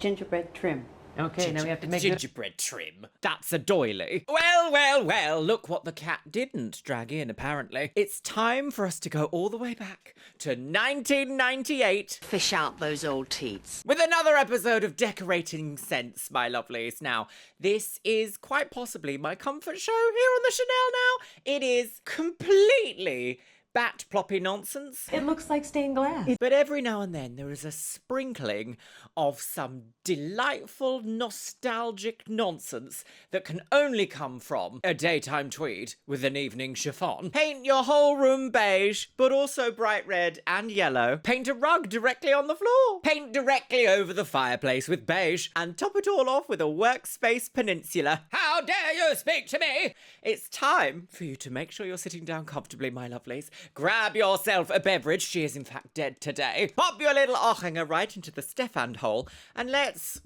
Gingerbread trim. Okay, now we have to make gingerbread trim. That's a doily. Well, well, well, look what the cat didn't drag in, apparently. It's time for us to go all the way back to 1998. Fish out those old teats. With another episode of Decorating Sense, my lovelies. Now, this is quite possibly my comfort show here on the Chanel now. It is completely bat ploppy nonsense. It looks like stained glass. But every now and then there is a sprinkling of some delightful nostalgic nonsense that can only come from a daytime tweed with an evening chiffon. Paint your whole room beige, but also bright red and yellow. Paint a rug directly on the floor. Paint directly over the fireplace with beige, and top it all off with a workspace peninsula. How dare you speak to me? It's time for you to make sure you're sitting down comfortably, my lovelies. Grab yourself a beverage. She is in fact dead today. Pop your little Ochinger right into the Steffand hole, and let's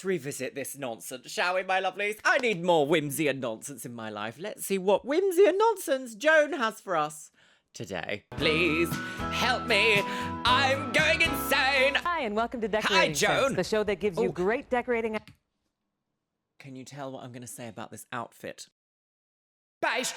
revisit this nonsense, shall we, my lovelies? I need more whimsy and nonsense in my life. Let's see what whimsy and nonsense Joan has for us today. Please help me. I'm going insane. Hi, and welcome to Decorating Joan. Sense, the show that gives you great decorating. Can you tell what I'm going to say about this outfit? Beige.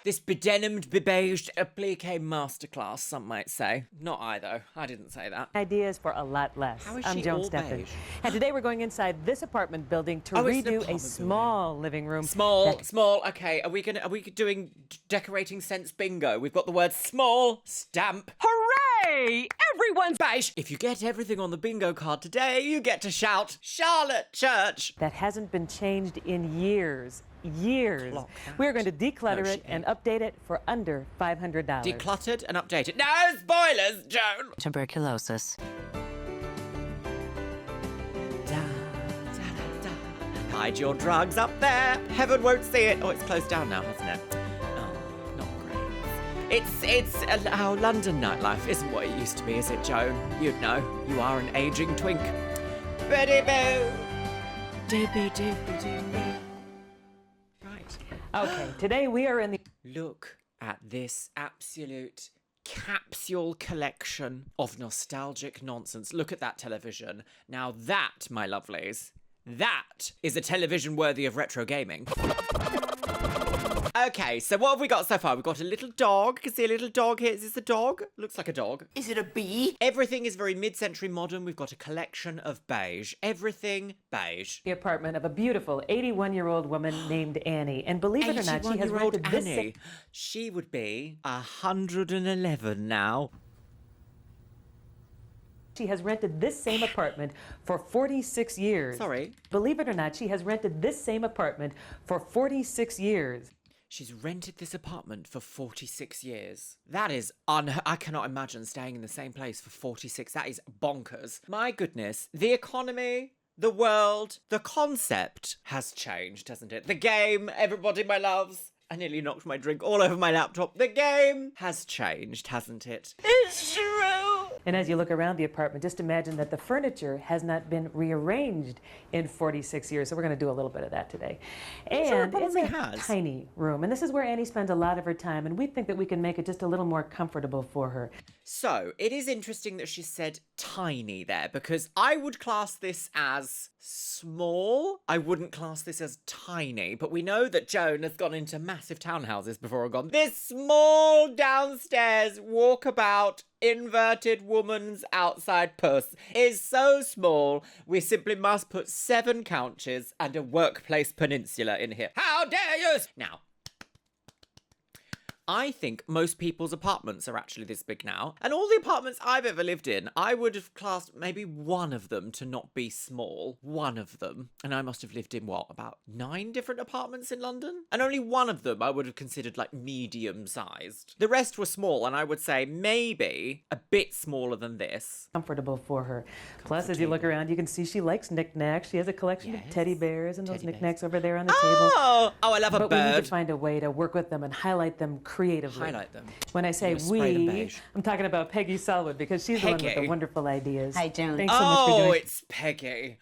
This bedenimed, bebeiged applique masterclass, some might say. Not I, though. I didn't say that. Ideas for a lot less. How is I'm she Joan all Steffand. beige? And today we're going inside this apartment building to Oh, it's an redo a apartment small living room. Small. Okay. Are we doing Decorating Sense bingo? We've got the word small, stamp. Hooray! Everyone's Beige. If you get everything on the bingo card today, you get to shout Charlotte Church. that hasn't been changed in years. Years. We're going to declutter it and update it for under $500. Decluttered and updated. No spoilers, Joan. Tuberculosis. Hide your drugs up there. Heaven won't see it. Oh, it's closed down now, hasn't it? Oh, not great. It's our London nightlife isn't what it used to be, is it, Joan? You'd know. You are an aging twink. Betty boo. Doobie doobie doobie. Right. Okay, today we are in the... Look at this absolute capsule collection of nostalgic nonsense. Look at that television. Now that, my lovelies, that is a television worthy of retro gaming. Okay, so what have we got so far? We've got a little dog. You can see a little dog here. Is this a dog? Looks like a dog. Is it a bee? Everything is very mid-century modern. We've got a collection of beige. Everything beige. the apartment of a beautiful 81-year-old woman named Annie. And believe it or not, she has 81-year-old rented this... Annie. She would be 111 now. She has rented this same apartment for 46 years. Sorry. Believe it or not, she has rented this same apartment for 46 years. She's rented this apartment for 46 years. That is I cannot imagine staying in the same place for 46. That is bonkers. My goodness. The economy, the world, the concept has changed, hasn't it? The game, everybody, my loves. I nearly knocked my drink all over my laptop. The game has changed, hasn't it? It's true. And as you look around the apartment, just imagine that the furniture has not been rearranged in 46 years. So we're going to do a little bit of that today. And it's a tiny room. And this is where Annie spends a lot of her time. And we think that we can make it just a little more comfortable for her. So, it is interesting that she said tiny there, because I would class this as small. I wouldn't class this as tiny, but we know that Joan has gone into massive townhouses before and gone, this small downstairs walkabout inverted woman's outside puss is so small, we simply must put 7 couches and a workplace peninsula in here. How dare you! Now, I think most people's apartments are actually this big now. And all the apartments I've ever lived in, I would have classed maybe one of them to not be small. One of them. And I must have lived in, what, about 9 different apartments in London? And only one of them I would have considered like medium-sized. The rest were small, and I would say maybe a bit smaller than this. Comfortable for her. Plus, as you look around, you can see she likes knickknacks. She has a collection of teddy bears and those knickknacks over there on the table. Oh, I love a bird. But we need to find a way to work with them and highlight them creatively. Highlight them. When I say spray them we, beige. I'm talking about Peggy Selwood, because she's the one with the wonderful ideas. Hi, Joan. Thanks so much for doing it. It's Peggy.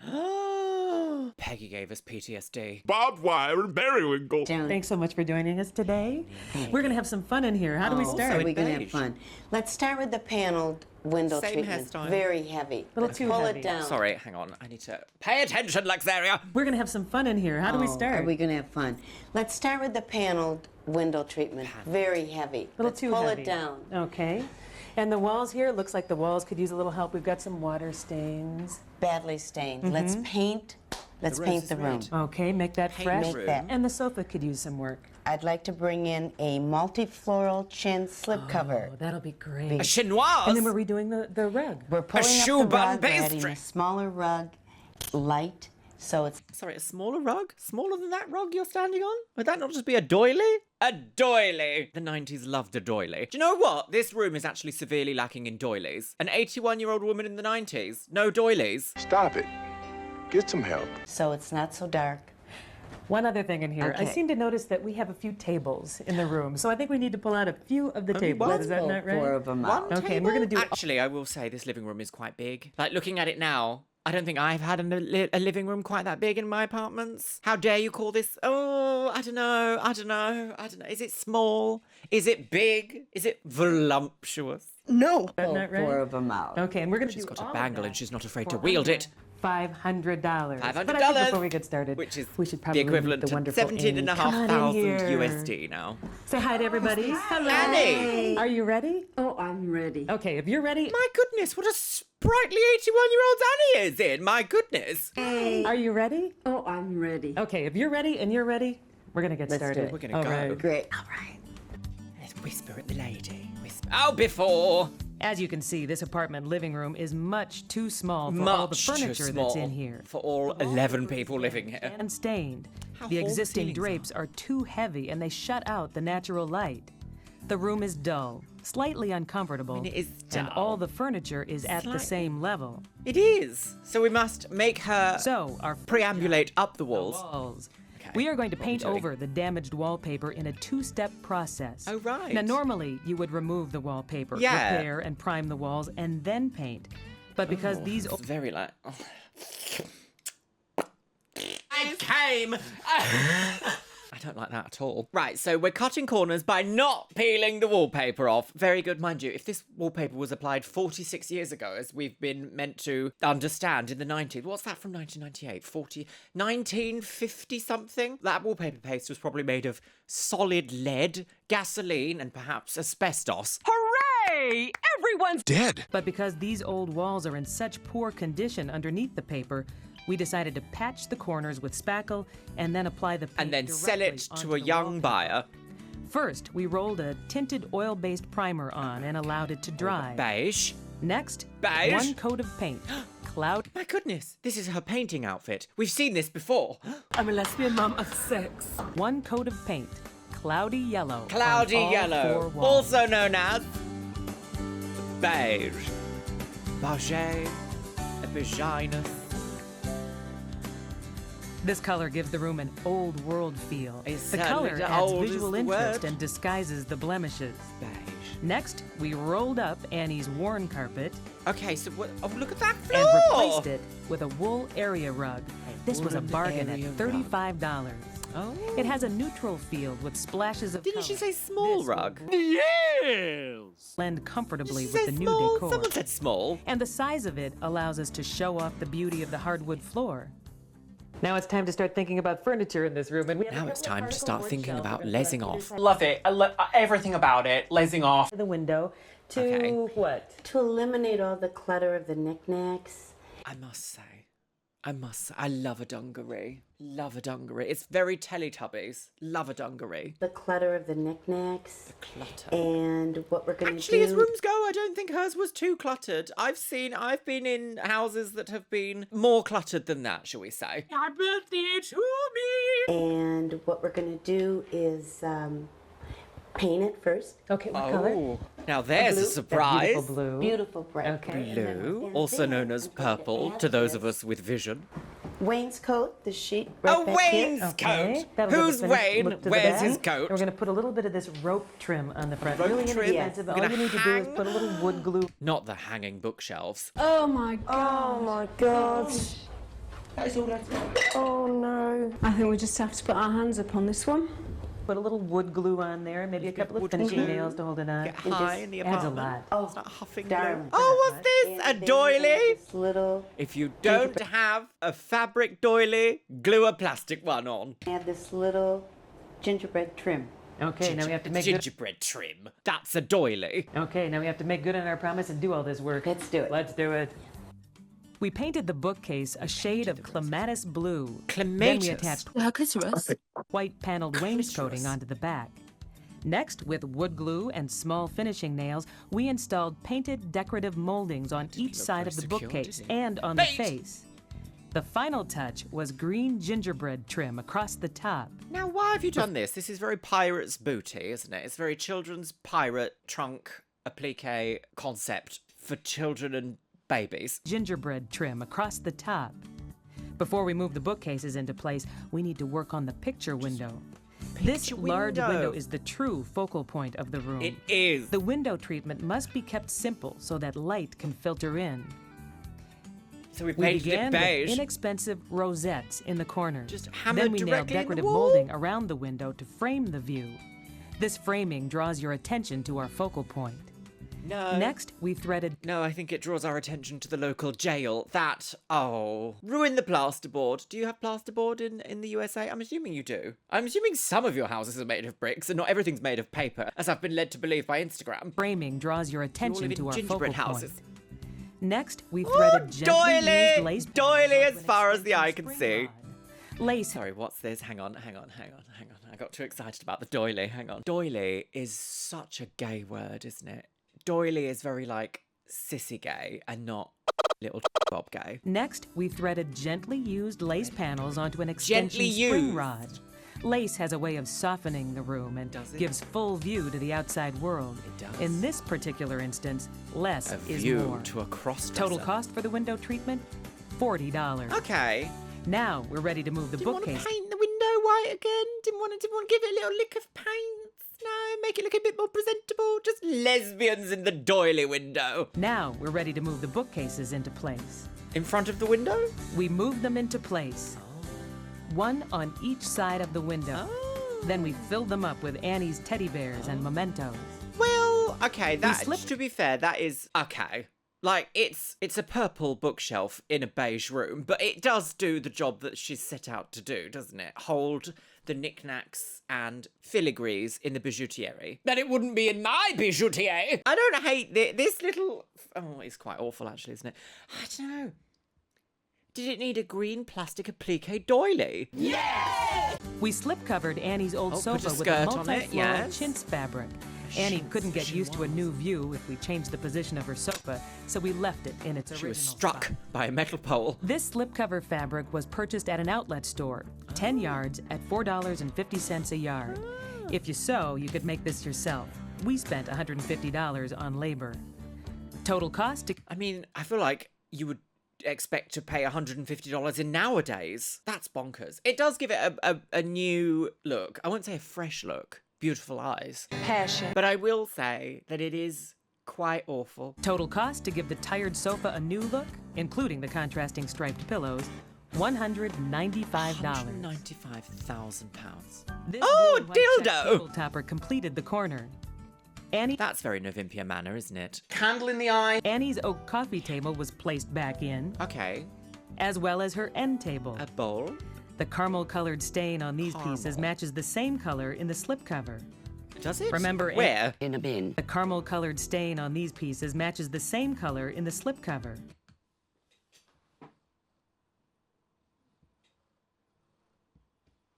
Peggy gave us PTSD. Barbed wire and periwinkle. Thanks so much for joining us today. We're going to have some fun in here. How do we start? Are we going to beige. have fun? Let's start with the paneled window Same treatment. hairstyle. Very heavy. Little Let's too pull heavy. it down. Sorry, hang on. I need to pay attention, Luxeria. We're going to have some fun in here. How do we start? Are we going to have fun? Let's start with the paneled window treatment. Very heavy. Little Let's too pull heavy. it down. Okay. And the walls here, looks like the walls could use a little help. We've got some water stains. Badly stained. Let's paint. Let's paint the room. Okay, make that fresh. Make that. And the sofa could use some work. I'd like to bring in a multi-floral chin slip cover. Oh, that'll be A great. chinoise. And then we're redoing the rug. We're pulling up shoe the bun rug, we're adding pastry. a smaller rug, light, so it's Sorry, a smaller rug? Smaller than that rug you're standing on? Would that not just be a doily? A doily! The 90s loved a doily. Do you know what? This room is actually severely lacking in doilies. An 81-year-old woman in the 90s. No doilies. Stop it. Get some help. not so dark. One other thing in here. I Okay. seem to notice that we have a few tables in the room. So I think we need to pull out a few of the tables. one? Is that not right? Four of them out. Okay, and we're going to do Actually, I will say this living room is quite big. Like, looking at it now, I don't think I've had a living room quite that big in my apartments. How dare you call this? Oh, I don't know. Is it small? Is it big? Is it voluptuous? No. Is that not right? Four of them out. Okay, and we're going to She's do got all a of bangle that and she's not afraid to for wield it. $500. $500. But I think before we get started, Which is we should the probably equivalent meet the to wonderful Amy. Come on in $17,500 here. USD now. Say hi to everybody. Hello. Annie! Are you ready? Oh, I'm ready. Okay, if you're ready, My goodness, what a sprightly 81-year-old Annie is in. My goodness. are you ready? Oh, I'm ready. Okay, if you're ready and you're ready, we're going to get started. We're gonna All go. right. Great. All right. Let's whisper at the lady. Whisper. Oh, before. As you can see, this apartment living room is much too small for all the Much too furniture small that's in here. for all 11 people living here. And stained. How The tall the existing ceilings drapes are too heavy and they shut out the natural light. The room is dull, slightly uncomfortable, it is and dull. all the furniture is at the Slightly. same level. It is. So we must make her So, our preambulate up the walls. walls. Okay, We are going to what paint we're doing. over the damaged wallpaper in a two-step process. Oh, right. Now, normally you would remove the wallpaper, Yeah. repair and prime the walls, and then paint. But because these It's very like. Oh. I came. I don't like that at all. Right, so we're cutting corners by not peeling the wallpaper off. Very good, mind you. If this wallpaper was applied 46 years ago, as we've been meant to understand in the 90s, what's that from 1998? 1950 something? That wallpaper paste was probably made of solid lead, gasoline, and perhaps asbestos. Hooray! Everyone's Dead. But because these old walls are in such poor condition underneath the paper, we decided to patch the corners with spackle and then apply the paint And then sell it directly to onto a the young wallpaper. buyer. First, we rolled a tinted oil-based primer on and allowed it to dry. Beige. Next, Beige? one coat of paint. Cloud. My goodness, this is her painting outfit. We've seen this before. I'm a lesbian mom of 6. One coat of paint. Cloudy yellow. Cloudy on all yellow, four walls. also known as beige. Beige, beiginess. This color gives the room an old world feel. It The certainly color does. adds Old is visual the interest word. and disguises the blemishes. Beige. Next, we rolled up Annie's worn carpet Okay, so what? Oh, look at that floor! and replaced it with a wool area rug. This was a woolen bargain at area rug. $35. Oh. It has a neutral field with splashes of Didn't she color. say small This rug? Yes! blend comfortably Did with she the say new small? decor. Someone said small. And the size of it allows us to show off the beauty of the hardwood floor. Now it's time to start thinking about furniture in this room. And we have a Now it's couple of time to particle start board thinking shelves about we're gonna put lesing on either off. side Love it. Everything about it. Lazing off. of the window to Okay. what? To eliminate all the clutter of the knickknacks. I must say, I love a dungaree. Love a dungaree. It's very Teletubbies. Love a dungaree. The clutter of the knickknacks. Clutter. And what we're going to Actually, as do... rooms go, I don't think hers was too cluttered. I've been in houses that have been more cluttered than that, shall we say. Happy birthday to me! And what we're going to do is paint it first. Okay, what color? Oh, now there's a blue. surprise. Beautiful blue. Beautiful bright Okay. Blue, also known as purple, to those of us with vision. Wainscot, the sheet right A back here. wainscot! Okay, that'll give Who's a finished Wayne? look to the Where's back. his And coat? we're going to put a little bit of this rope trim on the front. Rope really trim? inexpensive. We're All gonna you need to do is hang- put a little wood glue. Not the hanging bookshelves. Oh my god. Oh my God. Oh no. I think we just have to put our hands up on this one. Put a little wood glue on there, maybe a couple of wood finishing glue. nails to hold it on. Get high in the Adds a apartment. lot. Start huffing darling. glue. Oh, what's this? A And then we doily? have this little, If you don't have a fabric doily, glue a plastic one on. add this little gingerbread trim. Okay, now we have to make good. Gingerbread trim. That's a doily. Okay, now we have to make good on our promise and do all this work. Let's do it. Let's do it. We painted the bookcase a shade of clematis blue. Then we Clematis? attached Clitoris. white paneled wainscoting Clitoris. onto the back. Next, with wood glue and small finishing nails, we installed painted decorative moldings on each look side very of the secure, bookcase does it? and on Paint! the face. The final touch was green gingerbread trim across the top. Now, why have you done this? This is very pirate's booty, isn't it? It's very children's pirate trunk applique concept for children and babies. Gingerbread trim across the top. Before we move the bookcases into place, we need to work on the picture window. This Picture large window. window is the true focal point of the room. It is. The window treatment must be kept simple so that light can filter in. So we We painted began it beige. with inexpensive rosettes in the corners. Just hammered then we nailed directly in the decorative wall? molding around the window to frame the view. This framing draws your attention to our focal point. No. Next, we threaded No, I think it draws our attention to the local jail. Ruin the plasterboard. Do you have plasterboard in the USA? I'm assuming you do. I'm assuming some of your houses are made of bricks and not everything's made of paper, as I've been led to believe by Instagram. framing draws your You all attention live to in our focal gingerbread point. houses. Next, we threaded gently used doily! lace Doily panels as onto an far as the eye extension can spring see. rod. Lace Sorry, what's this? Hang on. I got too excited about the doily. Hang on. Doily is such a gay word, isn't it? Doily is very like sissy gay and not little bob gay. Next, we threaded gently used lace panels onto an extension Gently spring used. rod. Lace has a way of softening the room and Does it? gives full view to the outside world. It does. In this particular instance, less A is view more. to a cross Total cost for the window treatment, $40. Okay. Now we're ready to move the Didn't want to bookcase. paint the window white again. Didn't want to give it a little lick of paint. No, make it look a bit more presentable. Just lesbians in the doily window. Now we're ready to move the bookcases into place. In front of the window? We move them into place, one on each side of the window. Then we filled them up with Annie's teddy bears and mementos. Well, okay, that slipped- to be fair, that is okay. Like it's a purple bookshelf in a beige room, but it does do the job that she's set out to do, doesn't it? Hold the knickknacks and filigrees in the bijouterie. Then it wouldn't be in my bijouterie. I don't hate this little. Oh, it's quite awful, actually, isn't it? I don't know. Did it need a green plastic applique doily? We slip-covered Annie's old Oh, put sofa a with a skirt on it, multi-floral yes. chintz fabric. Annie couldn't get used to a new view if we changed the position of her sofa, so we left it in its She original was struck spot. by a metal pole. This slipcover fabric was purchased at an outlet store, 10 yards at $4.50 a yard. If you sew, you could make this yourself. We spent $150 on labor. Total cost to I mean, I feel like you would expect to pay $150 in nowadays. That's bonkers. It does give it a new look. I won't say a fresh look. Beautiful eyes. Passion. But I will say that it is quite awful. Total cost to give the tired sofa a new look, including the contrasting striped pillows, $195. £195,000. This Oh, blue and white check dildo! table topper completed the corner. That's very Novimpia Manor, isn't it? Candle in the eye. Annie's oak coffee table was placed back in, Okay. as well as her end table. A bowl. The caramel-colored stain on these pieces Caramel. matches the same color in the slipcover. Does it? Remember, where? In a bin. The caramel-colored stain on these pieces matches the same color in the slipcover.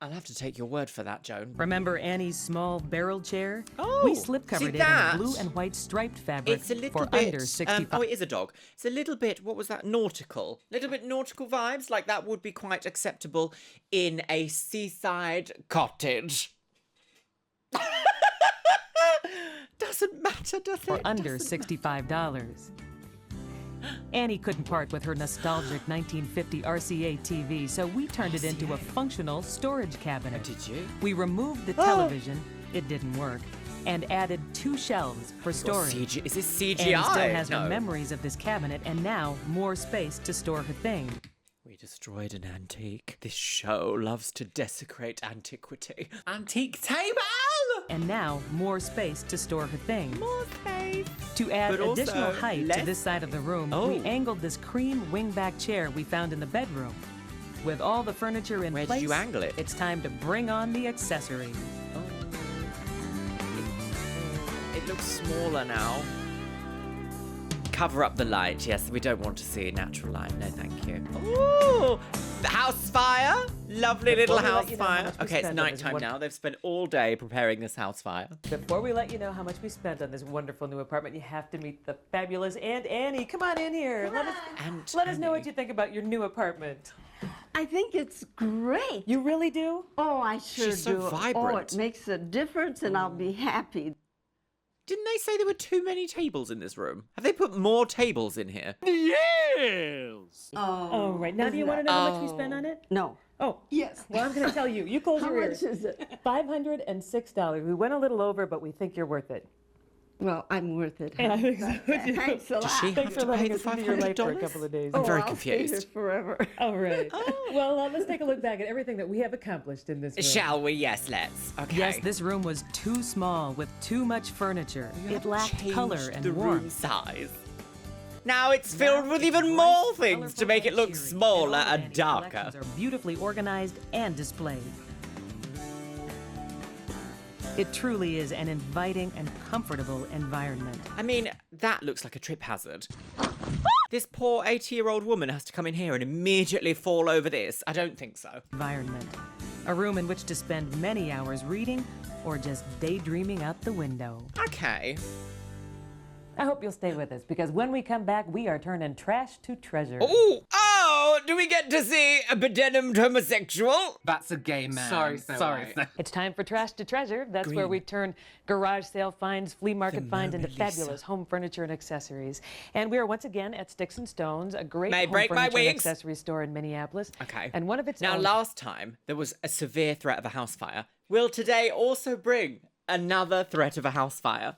I'll have to take your word for that, Joan. Remember Annie's small barrel chair? Oh, we slipcovered see it in that? a blue and white striped fabric It's a little for bit. under $65. Oh, it is a dog. It's a little bit. What was that? Nautical. Little bit nautical vibes. Like that would be quite acceptable in a seaside cottage. Doesn't matter, does it? for under Doesn't $65. Annie couldn't part with her nostalgic 1950 RCA TV, so we turned it into a functional storage cabinet. Did you? We removed the television, it didn't work, and added 2 shelves for storage. CG, is this CGI? Annie still has No. her memories of this cabinet and now more space to store her things. We destroyed an antique. This show loves to desecrate antiquity. Antique table! And now, more space to store her things. More space. To add But also additional height less to this side of the room, Oh. we angled this cream wingback chair we found in the bedroom. With all the furniture in Where place, did you angle it? it's time to bring on the accessories. It looks smaller now. Cover up the light. Yes, we don't want to see natural light. No, thank you. Ooh, the house fire. Lovely little Before we let house you know how fire. much we Okay, it's spent on this nighttime one- now. They've spent all day preparing this house fire. Before we let you know how much we spent on this wonderful new apartment, you have to meet the fabulous Aunt Annie. Come on in here. Let us know what Annie. you think about your new apartment. I think it's great. You really do? Oh, I sure She's so do. Oh, vibrant. it makes a difference, and I'll be happy. Didn't they say there were too many tables in this room? Have they put more tables in here? Yes. Oh, right. Now, do you want to know how much we spent on it? No. Oh, Yes. well, I'm going to tell you. You close How your much ears. is it? $506. We went a little over, but we think you're worth it. Well, I'm worth it. I think so, too. Thanks a lot. She Thanks have for to pay letting the us into your life for a $500? couple of days. I'm very I'll stay here confused. forever. All right. Well, let's take a look back at everything that we have accomplished in this room. Shall we? Yes, let's. Okay. Yes, this room was too small with too much furniture. It lacked color Changed and the room warmth. size. Now it's filled with It's even bright, more things colorful, to make it and look cheery. smaller all and Annie's darker. collections are beautifully organized and displayed. It truly is an inviting and comfortable environment. I mean, that looks like a trip hazard. This poor 80-year-old woman has to come in here and immediately fall over this. I don't think so. Environment. A room in which to spend many hours reading or just daydreaming out the window. Okay. I hope you'll stay with us because when we come back, we are turning trash to treasure. Oh, do we get to see a bedenimed homosexual? That's a gay man. Sorry. It's time for Trash to Treasure. That's where we turn garage sale finds, flea market finds into fabulous home furniture and accessories. And we are once again at Sticks and Stones, a great May home break my furniture and wings. accessory store in Minneapolis. Okay. And one of its Now, own... last time there was a severe threat of a house fire. Will today also bring another threat of a house fire?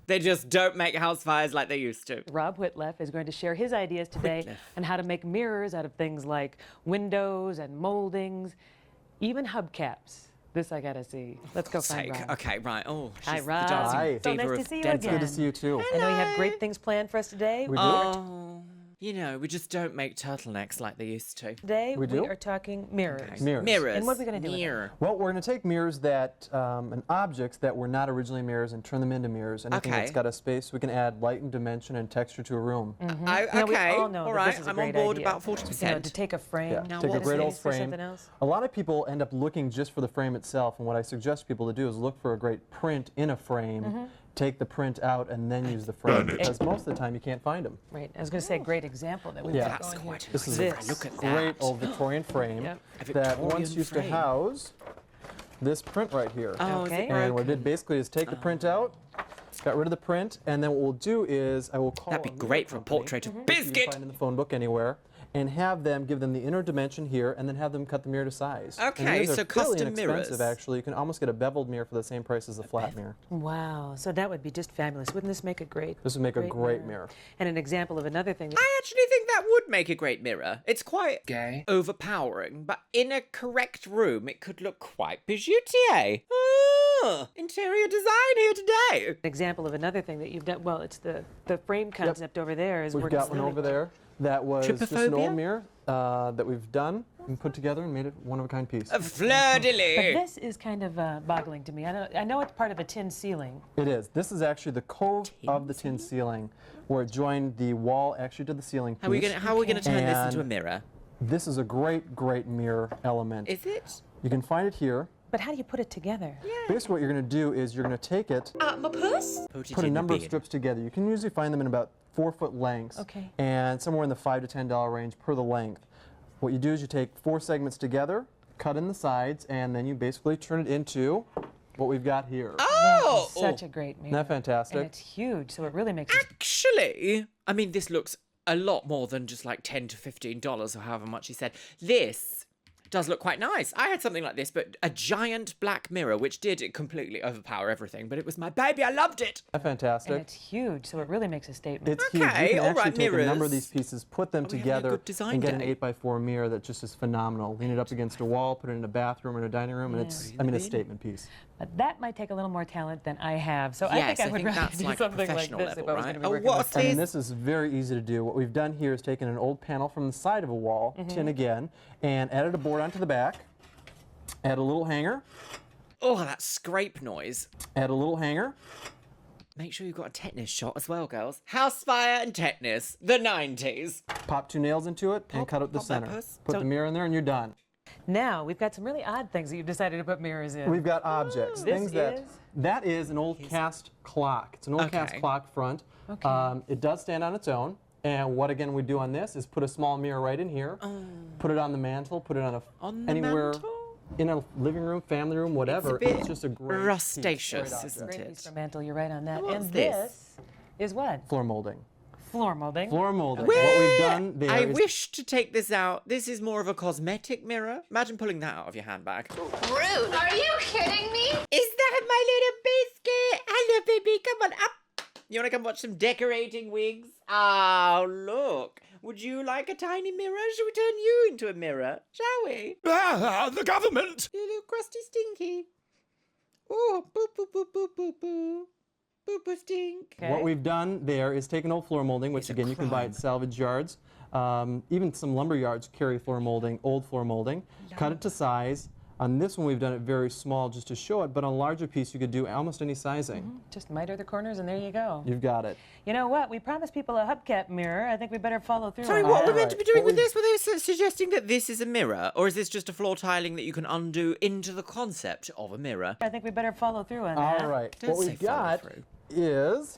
They just don't make house fires like they used to. Rob Whitleff is going to share his ideas today on how to make mirrors out of things like windows and moldings, even hubcaps. This I gotta see. Let's go find Rob. Okay, right. Oh, Hi, she's the Rob. dancing Hi. So diva nice to of see you Denver. again. Good to see you too. I know you have great things planned for us today. We do. Oh, you know, we just don't make turtlenecks like they used to. Today We do? are talking mirrors. Mirrors. Mirrors. And what are we gonna do with them? Mirror. Well, we're going to take mirrors that, and objects that were not originally mirrors and turn them into mirrors. Anything Okay. that's got a space, we can add light and dimension and texture to a room. Now, we Okay, all know all that right. this is a I'm on great board idea. about You know, 40%. to take a frame. Yeah, Now take a what's great this? old For frame. something else? A lot of people end up looking just for the frame itself, and what I suggest people to do is look for a great print in a frame, take the print out, and then use the frame, because most of the time you can't find them. Right. I was going to say a great example that we've Yeah. got That's going here. quite This is This. a Look at great that. old Victorian frame Yep. A that once Victorian used frame. to house this print right here. Oh, is Okay. it And what I broken? did basically is take the print out, got rid of the print, and then what we'll do is I will call That'd be a mirror great for a company, portrait of which you Biscuit. can find in the phone book anywhere, and have them give them the inner dimension here, and then have them cut the mirror to size. And Okay, these are so fairly custom inexpensive, mirrors. actually. You can almost get a beveled mirror for the same price as a flat mirror. Wow. So that would be just fabulous. Wouldn't this make a great This would make a great mirror. And an example of another thing. That I actually think that would make a great mirror. It's quite Gay. overpowering, but in a correct room, it could look quite bijouterie. Oh, interior design here today. An example of another thing that you've done. Well, it's the frame concept over there is We've working got one really over well. there that was just an Trypophobia? old mirror that we've done and put together and made it one-of-a-kind piece. A fleur de But lis. this is kind of boggling to me. I know it's part of a tin ceiling. It is. This is actually the cove of the tin ceiling, where it joined the wall actually to the ceiling piece. How are we gonna turn this into a And mirror? This is a great, great mirror element. Is it? You can find it here. But how do you put it together? Basically what you're going to do is you're going to take it, put a number of strips together. You can usually find them in about 4-foot lengths. Okay. And somewhere in the $5 to $10 range per the length. What you do is you take 4 segments together, cut in the sides, and then you basically turn it into what we've got here. Oh, Such a great mirror. Isn't that fantastic? And it's huge, so it really makes it. actually, I mean, this looks a lot more than just like $10 to $15 or however much he said. This does look quite nice. I had something like this, but a giant black mirror, which did completely overpower everything, but it was my baby. I loved it. Fantastic. And it's huge, so it really makes a statement. It's huge. You Okay, can all actually right, take a number of mirrors. these pieces, put them we having a together, good design and get an day? 8x4 mirror that just is phenomenal. Lean it up against a wall, put it in a bathroom or in a dining room, and it's, I mean, a statement piece. But that might take a little more talent than I have, so I Yes, think I would rather that's do like something like professional this if level, I was right? going to be Oh, working what's with And this is very easy to do. What we've done here is taken an old panel from the side of a wall, tin again, and added a board onto the back, add a little hanger, Oh, that scrape noise. add a little hanger, Make sure you've got a tetanus shot as well, girls. House fire and tetanus. The 90s. pop 2 nails into it, and cut out the pop that center. puss. Put the mirror in there, and you're done. Now, we've got some really odd things that you've decided to put mirrors in. We've got objects, This things that is? that is an old cast clock. It's an old cast Okay. clock front. It does stand on its own. And what again we do on this is put a small mirror right in here, put it on the mantle, put it on On the anywhere mantle? in a living room, family room, whatever. bit It's just a great rustaceous, piece, great isn't object. Great piece it? for mantle, you're right on that. What's and this? this is what? Floor molding. Floor molding. Floor molding. What we've done there I is wish to take this out. This is more of a cosmetic mirror. Imagine pulling that out of your handbag. Rude. Are you kidding me? Is that my little biscuit? Hello, baby. Come on up. You want to come watch some decorating wigs? Oh, look. Would you like a tiny mirror? Shall we turn you into a mirror? Shall we? The government! You little crusty stinky. Oh, boo, boo, boo, boo, boo, boo. Boo, boo, stink. Okay. what we've done there is taken old floor molding, which It's a again you can buy crime. at salvage yards. Even some lumber yards carry floor molding, old floor molding. Cut it to size. On this one we've done it very small just to show it, but on a larger piece you could do almost any sizing. Just miter the corners and there you go. You've got it. You know what? We promised people a hubcap mirror. I think we better follow through Sorry, on what that. are we meant to be doing What with this? Were they suggesting that this is a mirror? Or is this just a floor tiling that you can undo into the concept of a mirror? I think we better follow through on that. All right. Don't what say we've follow got through. is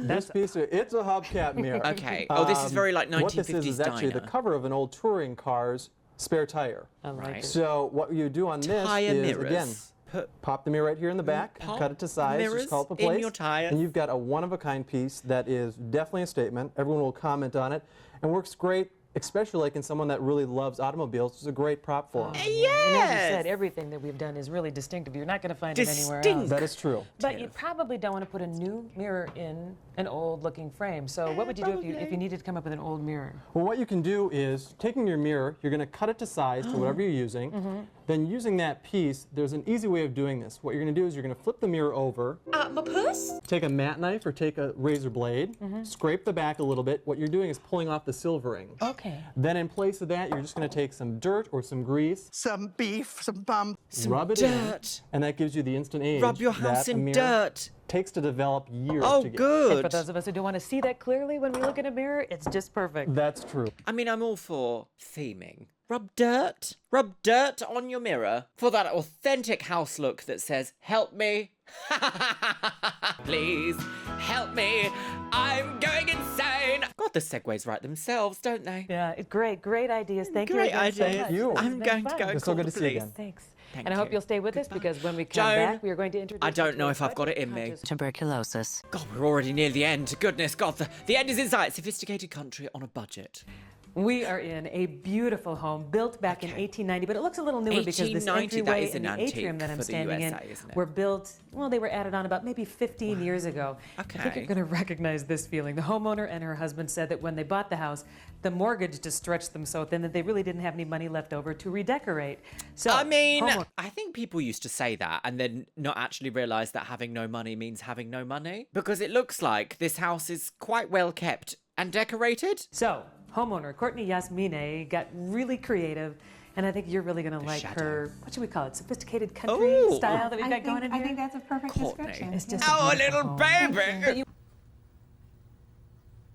this piece of, it's a hubcap mirror. Okay. Oh, this is very like 1950s What this is actually the diner. cover of an old touring car's spare tire. I like Right. it. So what you do on this Tire is, mirrors. again, Put pop the mirror right here in the back, pop cut it to size, mirrors just call it the in place. your tire. And you've got a one-of-a-kind piece that is definitely a statement. Everyone will comment on it and works great, especially like in someone that really loves automobiles. It's a great prop for them. And as you said, everything that we've done is really distinctive. You're not going to find it anywhere else. Distinct. That is true. But you probably don't want to put a new mirror in an old-looking frame. So what would you do if you needed to come up with an old mirror? Well, what you can do is, taking your mirror, you're going to cut it to size to whatever you're using. Then using that piece, there's an easy way of doing this. What you're going to do is you're going to flip the mirror over. My puss? Take a mat knife or take a razor blade, scrape the back a little bit. What you're doing is pulling off the silvering. Okay. Then in place of that, you're just going to take some dirt or some grease, Some beef, some bum. rub it dirt. in, and that gives you the instant age. Rub your house that a in mirror dirt. Takes to develop years Oh, to get. good. For those of us who don't want to see that clearly when we look in a mirror, it's just perfect. That's true. I mean, I'm all for theming. Rub dirt on your mirror for that authentic house look that says, help me. Please, help me. I'm going insane. God, the segues write themselves, don't they? Yeah, great ideas. Thank you Great again so ideas. much. You. This has I'm been going to fun. go It's so call good the to see you police. again. Thanks. Thank And I hope you. you'll stay with us because when we come Joan, back, we are going to introduce I don't you to know a if I've got it in me. budget-conscious- Tuberculosis. God, we're already near the end. Goodness God, the end is in sight. Sophisticated country on a budget. We are in a beautiful home built back in 1890, but it looks a little newer because this 1890, that entryway is and an the atrium antique that I'm for the standing USA, in isn't it? were built, well, they were added on about maybe 15 years ago. I think Okay. you're going to recognize this feeling. The homeowner and her husband said that when they bought the house, the mortgage just stretched them so thin that they really didn't have any money left over to redecorate. So, I mean, homeowner- I think people used to say that and then not actually realize that having no money means having no money. Because it looks like this house is quite well kept and decorated. So, homeowner Courtney Yasmine got really creative, and I think you're really going to like shadow. her, what should we call it, sophisticated country Ooh. style that we've got going in here? I think that's a perfect Courtney. description. It's just Oh, a beautiful little home. baby.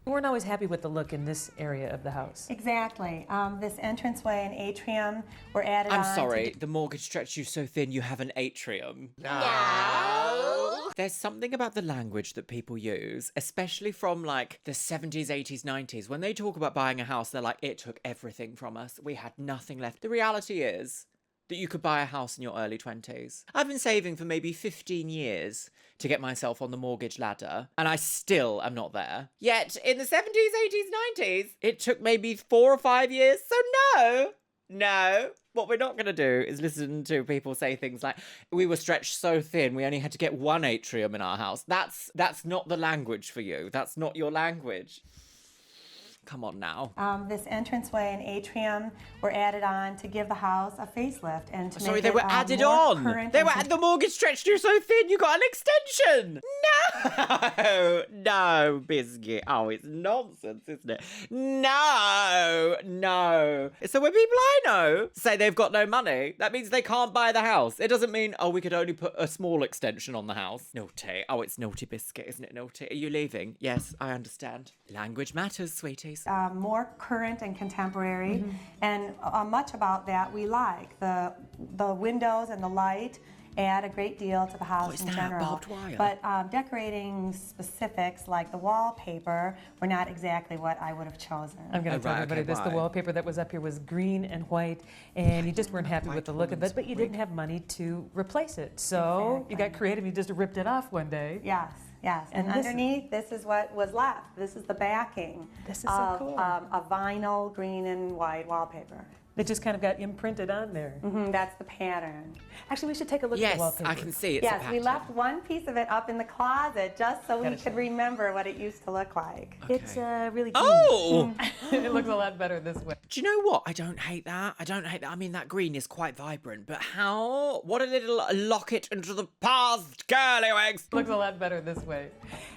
We weren't always happy with the look in this area of the house. Exactly. This entranceway and atrium were added on. I'm sorry, the mortgage stretched you so thin you have an atrium. There's something about the language that people use, especially from like the 70s, 80s, 90s. When they talk about buying a house, they're like, it took everything from us. We had nothing left. The reality is that you could buy a house in your early 20s. I've been saving for maybe 15 years to get myself on the mortgage ladder, and I still am not there. Yet in the 70s, 80s, 90s, it took maybe 4 or 5 years. So no, No. What we're not going to do is listen to people say things like, we were stretched so thin, we only had to get one atrium in our house. That's not the language for you. That's not your language. Come on now. This entranceway and atrium were added on to give the house a facelift and to Sorry, make they it were added more on. current They and were. The mortgage stretched you so thin, you got an extension. No, Biscuit. Oh, it's nonsense, isn't it? No. So when people I know say they've got no money, that means they can't buy the house. It doesn't mean, oh, we could only put a small extension on the house. Naughty. Oh, it's naughty, Biscuit, isn't it naughty? Are you leaving? Yes, I understand. Language matters, sweeties. more current and contemporary, and much about that we like. The windows and the light add a great deal to the house in general. Barbed wire? But decorating specifics like the wallpaper were not exactly what I would have chosen. I'm going to tell everybody this. The wallpaper that was up here was green and white, and you just weren't happy with the look of it, but you didn't have money to replace it. So you got creative, you just ripped it off one day. Yes. Yes, and underneath, this is what was left. This is the backing This is so cool. a vinyl green and white wallpaper. It just kind of got imprinted on there. That's the pattern. Actually, we should take a look at the wallpaper. Yes, I can see it's a Yes, pattern. we left one piece of it up in the closet just so we could remember what it used to look like. It's really cute. Oh! It looks a lot better this way. Do you know what? I don't hate that. I mean, that green is quite vibrant, but how? What a little locket into the past, curly wigs. Looks a lot better this way.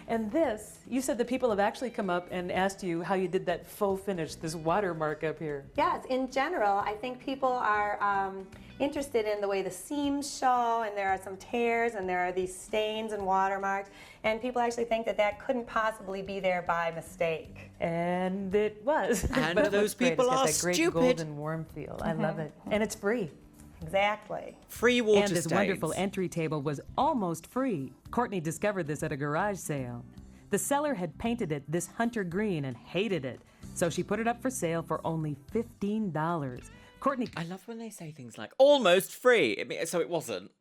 And this, you said that people have actually come up and asked you how you did that faux finish, this watermark up here. Yes, in general, I think people are interested in the way the seams show, and there are some tears, and there are these stains and watermarks, and people actually think that that couldn't possibly be there by mistake. And it was. And But it those looks great. people It's got are that great stupid. golden warm feel. I love it. And it's free. Exactly. Free water And this stains. wonderful entry table was almost free. Courtney discovered this at a garage sale. The seller had painted it this hunter green and hated it, so she put it up for sale for only $15. Courtney, I love when they say things like almost free. So it wasn't.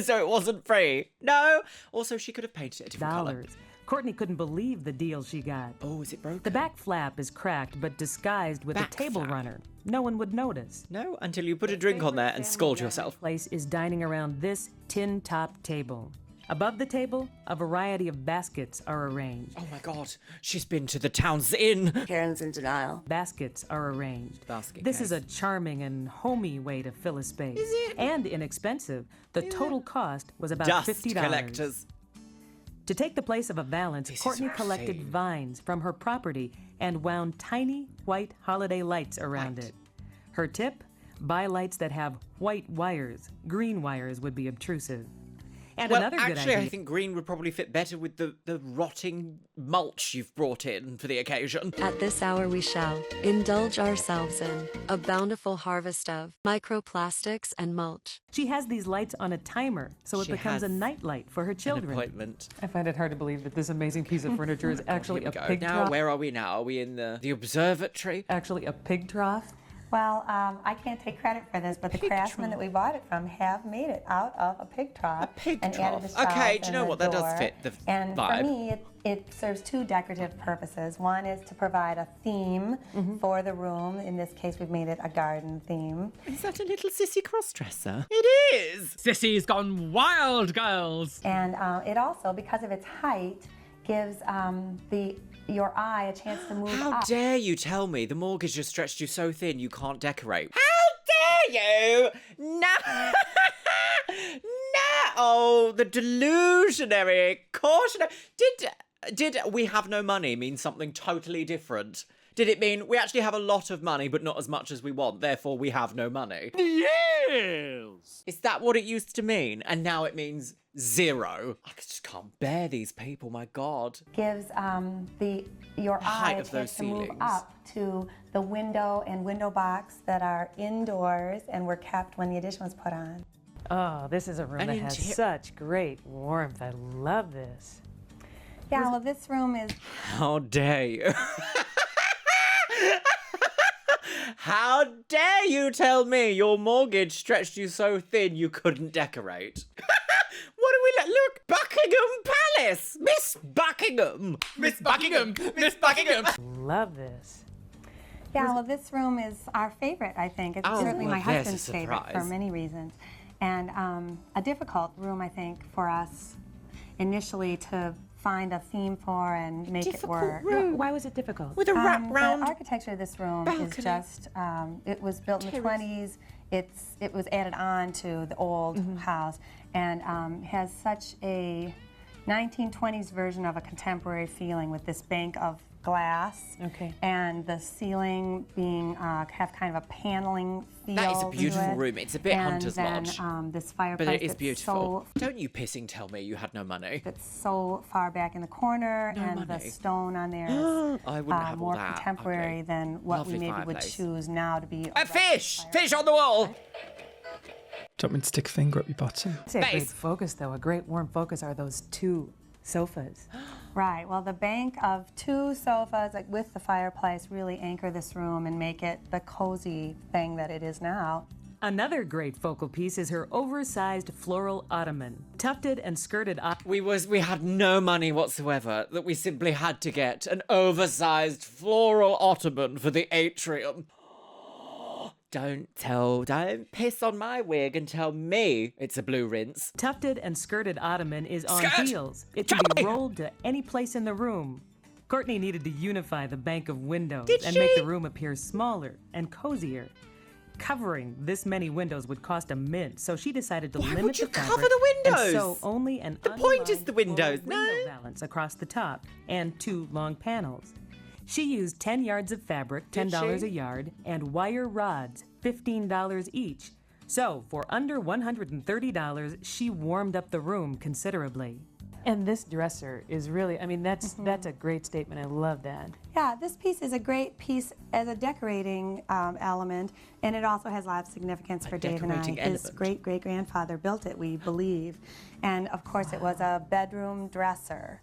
So it wasn't free. No. Also, she could have painted it a different colour. Courtney couldn't believe the deal she got. Oh, is it broken? The back flap is cracked but disguised with a table runner. No one would notice. No, until you put a drink on there and scald yourself. Place is dining around this tin-top table. Above the table, a variety of baskets are arranged. Oh my God, she's been to the town's inn. Karen's in denial. Baskets are arranged. Basket This case. is a charming and homey way to fill a space. Is it? And inexpensive. The total cost was about Dust $50. collectors. To take the place of a valance, This is Courtney a collected shame. vines from her property and wound tiny white holiday lights around it. Her tip? Buy lights that have white wires. Green wires would be obtrusive. And Well, another good actually, idea. I think green would probably fit better with the rotting mulch you've brought in for the occasion. At this hour we shall indulge ourselves in a bountiful harvest of microplastics and mulch. She has these lights on a timer, so it She becomes a has nightlight for her An children. appointment. I find it hard to believe that this amazing piece of furniture is actually a pig Now, trough. where are we now? Are we in the observatory? Actually a pig trough. Well, I can't take credit for this, but the craftsmen that we bought it from have made it out of a pig trough. pig and trough. added the shelves Okay, do you and know the what? That does door. fit the And vibe. for me, it serves two decorative purposes. One is to provide a theme for the room. In this case, we've made it a garden theme. Is that a little sissy cross-dresser? It is! Sissy's gone wild, girls. And it also, because of its height, gives your eye a chance to move How up. dare you tell me the mortgage has stretched you so thin you can't decorate? How dare you? No! No! Oh, the delusionary, cautionary. Did we have no money mean something totally different? Did it mean we actually have a lot of money but not as much as we want, therefore we have no money? Yes! Is that what it used to mean? And now it means zero. I just can't bear these people, my God. Gives your height eye a of those chance to move ceilings. up to the window and window box that are indoors and were kept when the addition was put on. Oh, this is a room that has such great warmth. I love this. Yeah, well, this room is... How dare you? How dare you tell me your mortgage stretched you so thin you couldn't decorate? What do we look? Buckingham Palace! Miss Buckingham! Miss Buckingham! Miss Buckingham! Love this. Yeah, well, this room is our favorite, I think. It's certainly well, my there's a husband's favorite for surprise. many reasons. And a difficult room, I think, for us initially to find a theme for and make it work. Why was it difficult? With a wrap-round The architecture of this room is just, it was built in the 20s. It was added on to the old house and has such a 1920s version of a contemporary feeling with this bank of glass and the ceiling being have kind of a paneling feel. That is a to beautiful it. room. It's a bit Hunter's Lodge. And then this fireplace But it is that's beautiful. Don't you pissing tell me you had no money. that's so far back in the corner, No and money. the stone on there is I wouldn't have all more that. contemporary Okay. than what Lovely we maybe would fireplace. choose now to be. A fish! Fish on the wall! Do you want me to stick a finger up your bottom? It's a great focus, though. A great warm focus are those 2 sofas. Right. Well, the bank of 2 sofas, like with the fireplace, really anchor this room and make it the cozy thing that it is now. Another great focal piece is her oversized floral ottoman, tufted and skirted. We had no money whatsoever, that we simply had to get an oversized floral ottoman for the atrium. Don't piss on my wig and tell me it's a blue rinse. Tufted and skirted ottoman is on Skirt! wheels. It can be rolled to any place in the room. Courtney needed to unify the bank of windows and make the room appear smaller and cozier. Covering this many windows would cost a mint, so she decided to limit the fabric cover the windows? and sew only an The point is the windows, window valance across the top and 2 long panels. She used 10 yards of fabric, $10 a yard, and wire rods, $15 each. So, for under $130, she warmed up the room considerably. And this dresser is really, I mean, that's a great statement. I love that. Yeah, this piece is a great piece as a decorating element, and it also has a lot of significance for Dave and I. decorating His element. great-great-grandfather built it, we believe. And, of course, it was a bedroom dresser.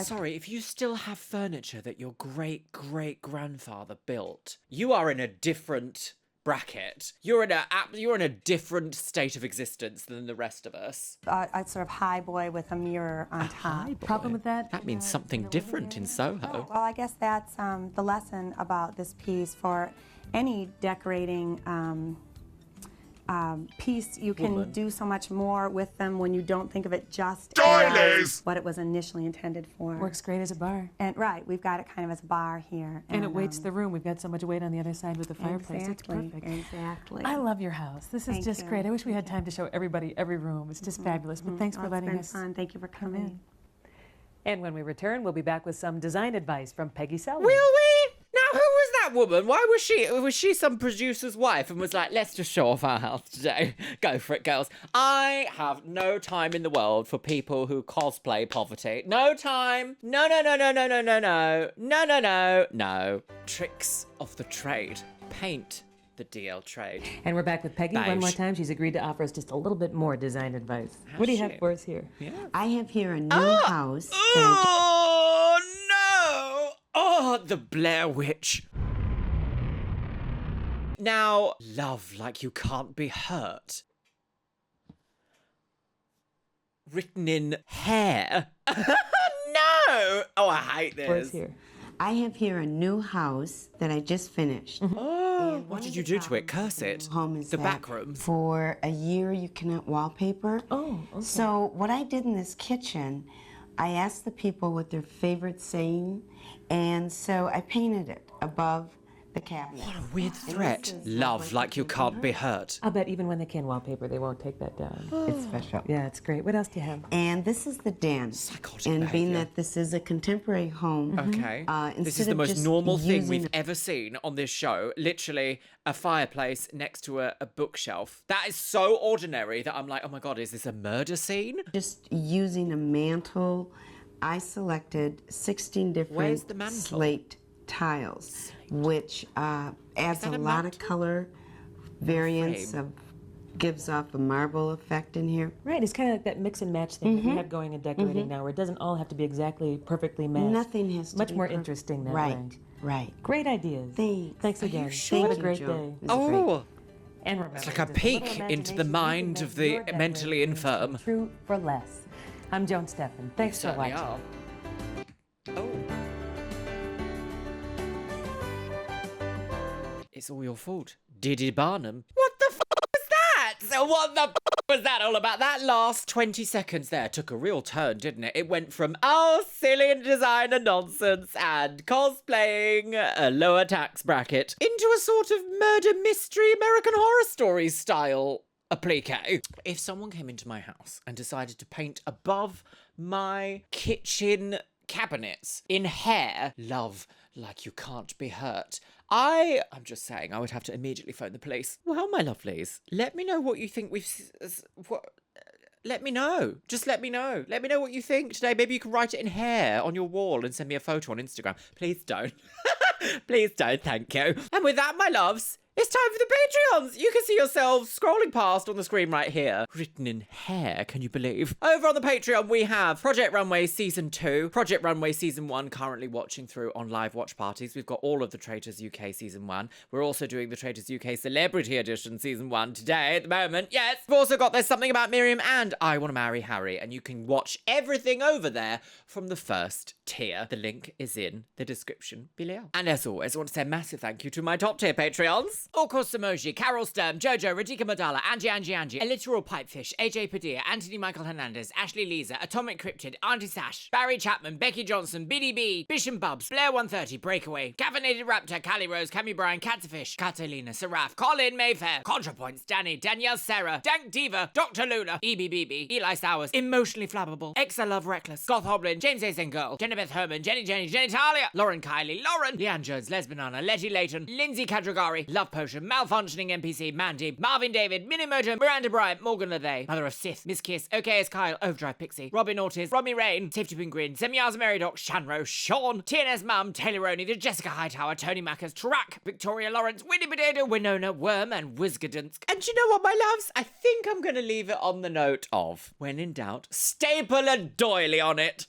Sorry, if you still have furniture that your great-great-grandfather built, you are in a different bracket. You're in a different state of existence than the rest of us. A sort of high boy with a mirror on top. Problem with that? That means something different in Soho. Well, I guess that's the lesson about this piece for any decorating piece. You can do so much more with them when you don't think of it just as what it was initially intended for. Works great as a bar. And right, we've got it kind of as a bar here. And it weights the room. We've got so much weight on the other side with the fireplace. It's perfect. Exactly. I love your house. This is Thank just you. great. I wish we had time to show everybody every room. It's just fabulous. But thanks for letting us. It's been fun. Thank you for coming. And when we return, we'll be back with some design advice from Peggy Selwyn. Will we? Now, who was that woman? Why was she? Was she some producer's wife and was like, let's just show off our house today? Go for it, girls. I have no time in the world for people who cosplay poverty. No time. No, no, no, no, no, no, no, no. No, no, no, no. Tricks of the trade. Paint the DL trade. And we're back with Peggy one more Beige. time. She's agreed to offer us just a little bit more design advice. What do you have for us here? I have here a new house. Oh, no! Oh, the Blair Witch. Now, love like you can't be hurt. Written in hair. No! Oh, I hate this. What's here? I have here a new house that I just finished. Oh, what did you do to it? Curse it. Home is The that back room. For a year, you cannot wallpaper. Oh, okay. So what I did in this kitchen, I asked the people what their favorite saying, and so I painted it above the cabinet. What a weird threat. Love like you can't be hurt. I'll bet even when they can wallpaper, they won't take that down. It's special. Yeah, it's great. What else do you have? And this is the den. Psychotic and being behaviour. that this is a contemporary home, Okay. This instead is the of most just normal thing using we've ever seen on this show. Literally a fireplace next to a bookshelf. That is so ordinary that I'm like, oh my God, is this a murder scene? just using a mantle, I selected 16 Where's different the mantle? slate tiles, which adds that a a lot of mantle? color variance, frame? gives off a marble effect in here. Right, it's kind of like that mix and match thing that we have going in decorating now, where it doesn't all have to be exactly perfectly matched. Nothing has to Much be more perfect. interesting that Right, way. right. Great ideas. Thanks again. sure? What a Thank you, great Joan. day. It was great. Oh, And remember, it's like a just peek little into the imagination, mind you can of make the your mentally decorations infirm. True for less. I'm Joan Steffand. Thanks for Certainly watching. are. Oh. It's all your fault. Diddy Barnum. What the was that? So what the was that all about? That last 20 seconds there took a real turn, didn't it? It went from, oh, silly designer nonsense and cosplaying a lower tax bracket into a sort of murder mystery American Horror Stories style applique. If someone came into my house and decided to paint above my kitchen cabinets in hair, love like you can't be hurt, I'm just saying, I would have to immediately phone the police. Well, my lovelies, let me know what you think let me know. Just let me know. Let me know what you think today. Maybe you can write it in hair on your wall and send me a photo on Instagram. Please don't. Please don't, thank you. And with that, my loves, it's time for the Patreons. You can see yourselves scrolling past on the screen right here. Written in hair, can you believe? Over on the Patreon, we have Project Runway Season 2, Project Runway Season 1 currently watching through on live watch parties. We've got all of the Traitors UK Season 1. We're also doing the Traitors UK Celebrity Edition Season 1 today at the moment. Yes. We've also got There's Something About Miriam and I Want to Marry Harry. And you can watch everything over there from the first tier. The link is in the description below. And as always, I want to say a massive thank you to my top tier Patreons. Orkos Samoji, Carol Sturm, Jojo, Radhika Madala, Angie, A Literal Pipefish, AJ Padilla, Anthony Michael Hernandez, Ashley Lisa, Atomic Cryptid, Auntie Sash, Barry Chapman, Becky Johnson, BDB, Bishop Bubs, Blair 130, Breakaway, Caffeinated Raptor, Callie Rose, Cammy Bryan, Catfish, Catalina, Seraph, Colin Mayfair, ContraPoints, Danny, Danielle Sarah, Dank Diva, Dr. Luna, EBBB, Eli Sowers, Emotionally Flammable, Exa Love Reckless, Goth Hoblin, James A. Girl, Jennifer Herman, Jenny, Talia, Lauren Kylie, Lauren, Leanne Jones, Les Banana, Letty Layton, Lindsay Kadragari, Love Potion, Malfunctioning NPC, Mandy, Marvin David, Minimoto, Miranda Bryant, Morgan LaVey, Mother of Sith, Miss Kiss, OKS Kyle, Overdrive Pixie, Robin Ortiz, Robbie Rain, Safety Pin Grin, Semiyaza Meridoc, Shanro, Sean, TNS Mum, Taylor Roney, The Jessica Hightower, Tony Mackers, Track, Victoria Lawrence, Winnie Potato, Winona, Worm, and Wizgadunsk. And you know what, my loves? I think I'm going to leave it on the note of, when in doubt, staple a doily on it.